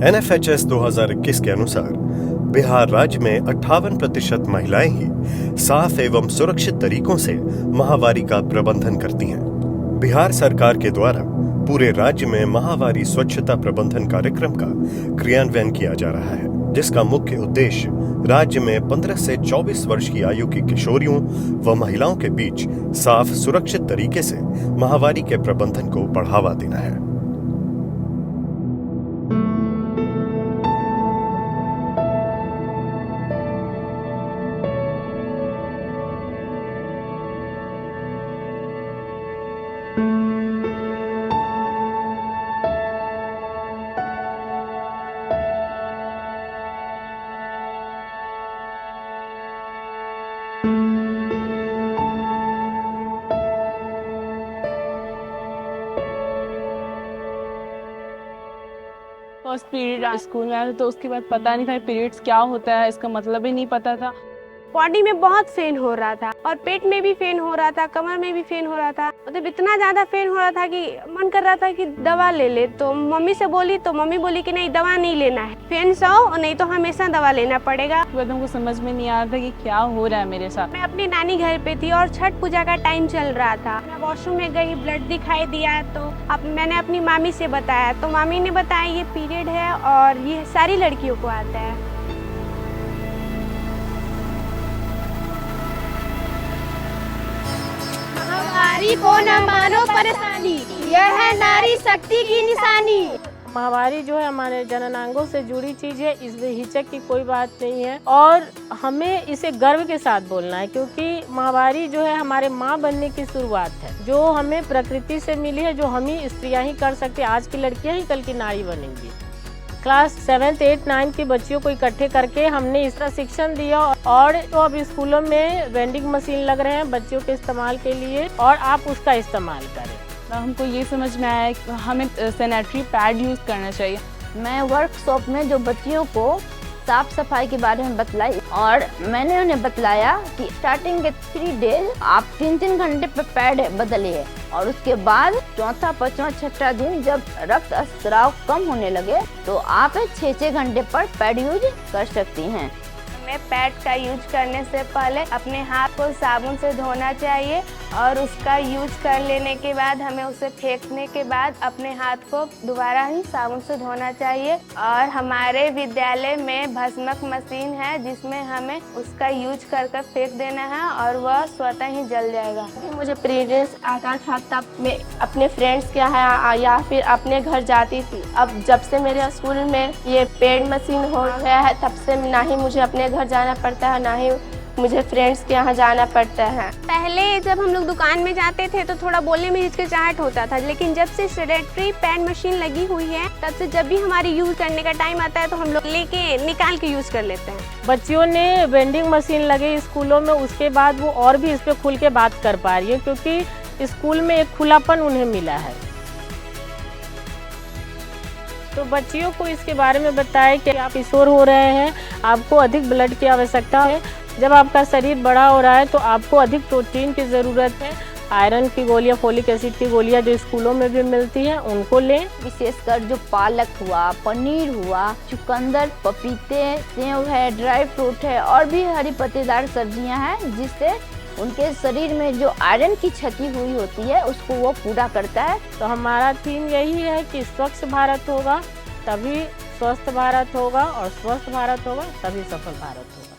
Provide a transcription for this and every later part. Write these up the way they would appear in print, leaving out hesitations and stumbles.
NFHS 2021 के अनुसार बिहार राज्य में 58% महिलाएं ही साफ एवं सुरक्षित तरीकों से माहवारी का प्रबंधन करती हैं। बिहार सरकार के द्वारा पूरे राज्य में माहवारी स्वच्छता प्रबंधन कार्यक्रम का क्रियान्वयन किया जा रहा है, जिसका मुख्य उद्देश्य राज्य में 15 से 24 वर्ष की आयु की किशोरियों व महिलाओं के बीच साफ सुरक्षित तरीके से माहवारी के प्रबंधन को बढ़ावा देना है। फर्स्ट पीरियड स्कूल में आया तो उसके बाद पता नहीं था पीरियड्स क्या होता है, इसका मतलब ही नहीं पता था। बॉडी में बहुत पेन हो रहा था और पेट में भी पेन हो रहा था, कमर में भी पेन हो रहा था। मतलब इतना ज्यादा पेन हो रहा था कि मन कर रहा था कि दवा ले ले। तो मम्मी से बोली तो मम्मी बोली कि नहीं, दवा नहीं लेना है, पेन सो नहीं तो हमेशा दवा लेना पड़ेगा। हमको समझ में नहीं आ रहा था कि क्या हो रहा है मेरे साथ। मैं अपनी नानी घर पे थी और छठ पूजा का टाइम चल रहा था। मैं वॉशरूम में गई, ब्लड दिखाई दिया तो अब मैंने अपनी मामी से बताया तो मामी ने बताया ये पीरियड है और ये सारी लड़कियों को आता है। माहवारी को न मानो परेशानी, यह है नारी शक्ति की निशानी। माहवारी जो है हमारे जननांगों से जुड़ी चीज है, इसमें हिचक की कोई बात नहीं है और हमें इसे गर्व के साथ बोलना है, क्योंकि माहवारी जो है हमारे माँ बनने की शुरुआत है, जो हमें प्रकृति से मिली है, जो हम ही स्त्रियां ही कर सकते हैं। आज की लड़कियां ही कल की नारी बनेंगी। क्लास 7, 8, 9 की बच्चियों को इकट्ठे करके हमने इस तरह शिक्षण दिया और तो अब स्कूलों में वेंडिंग मशीन लग रहे हैं बच्चियों के इस्तेमाल के लिए और आप उसका इस्तेमाल करें। हमको ये समझ में आया कि हमें सैनिटरी पैड यूज़ करना चाहिए। मैं वर्कशॉप में जो बच्चियों को साफ सफाई के बारे में बतलाई और मैंने उन्हें बतलाया कि स्टार्टिंग के 3 डेज आप 3-3 घंटे पे पैड बदलिए और उसके बाद चौथा, पांचवा, छठा दिन जब रक्त स्राव कम होने लगे तो आप 6-6 घंटे पर पैड यूज कर सकती हैं। हमें पैड का यूज करने से पहले अपने हाथ को साबुन से धोना चाहिए और उसका यूज कर लेने के बाद हमें उसे फेंकने के बाद अपने हाथ को दोबारा ही साबुन से धोना चाहिए। और हमारे विद्यालय में भस्मक मशीन है जिसमें हमें उसका यूज कर फेंक देना है और वह स्वतः ही जल जाएगा। मुझे पीरियड्स आता था तब मैं अपने फ्रेंड्स के यहाँ या फिर अपने घर जाती थी। अब जब से मेरे स्कूल में ये पैड मशीन हो गया है तब से ना ही मुझे अपने घर जाना पड़ता है, ना ही मुझे फ्रेंड्स के यहाँ जाना पड़ता है। पहले जब हम लोग दुकान में जाते थे तो थोड़ा बोलने में हिचकिचाहट होता था, लेकिन जब से सैनिटरी पैड मशीन लगी हुई है तब से जब भी हमारी यूज करने का टाइम आता है तो हम लोग लेके निकाल के यूज कर लेते हैं। बच्चियों ने वेंडिंग मशीन लगे स्कूलों में, उसके बाद वो और भी इस पे खुल के बात कर पा रही है, क्योंकि स्कूल में एक खुलापन उन्हें मिला है। तो बच्चियों को इसके बारे में बताएं कि आप किशोर हो रहे हैं, आपको अधिक ब्लड की आवश्यकता है। जब आपका शरीर बड़ा हो रहा है तो आपको अधिक प्रोटीन की ज़रूरत है। आयरन की गोलियां, फोलिक एसिड की गोलियां जो स्कूलों में भी मिलती हैं उनको लें। विशेषकर जो पालक हुआ, पनीर हुआ, चुकंदर, पपीते, सेव है, ड्राई फ्रूट है और भी हरी पत्तेदार सब्जियां हैं जिससे उनके शरीर में जो आयरन की क्षति हुई होती है उसको वो पूरा करता है। तो हमारा थीम यही है कि स्वच्छ भारत होगा तभी स्वस्थ भारत होगा और स्वस्थ भारत होगा तभी सफल भारत होगा।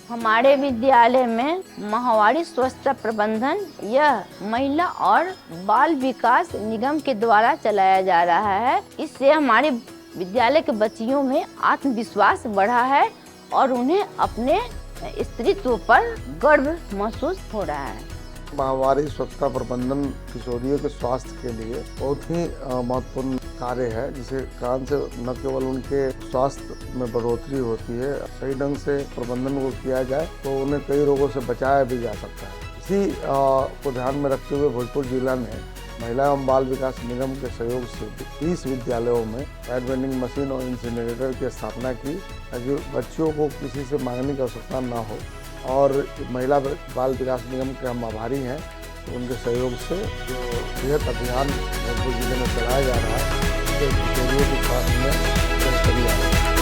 हमारे विद्यालय में माहवारी स्वच्छता प्रबंधन यह महिला और बाल विकास निगम के द्वारा चलाया जा रहा है। इससे हमारे विद्यालय के बच्चियों में आत्मविश्वास बढ़ा है और उन्हें अपने स्त्रीत्व पर गर्व महसूस हो रहा है। माहवारी स्वच्छता प्रबंधन किशोरियों के स्वास्थ्य के लिए बहुत ही महत्वपूर्ण कार्य है, जिसे कारण से न केवल उनके स्वास्थ्य में बढ़ोतरी होती है, सही ढंग से प्रबंधन को किया जाए तो उन्हें कई रोगों से बचाया भी जा सकता है। इसी को ध्यान में रखते हुए भोजपुर जिला ने महिला एवं बाल विकास निगम के सहयोग से 30 विद्यालयों में पैड वेंडिंग मशीन और इंसिनरेटर की स्थापना की ताकि बच्चियों को किसी से मांगने की आवश्यकता न हो। और महिला बाल विकास निगम के हम आभारी हैं, तो उनके सहयोग से जो सेहत अभियान भोजपुर जिले में चलाया जा रहा है उसके किशोरियों के स्वास्थ्य में करिए।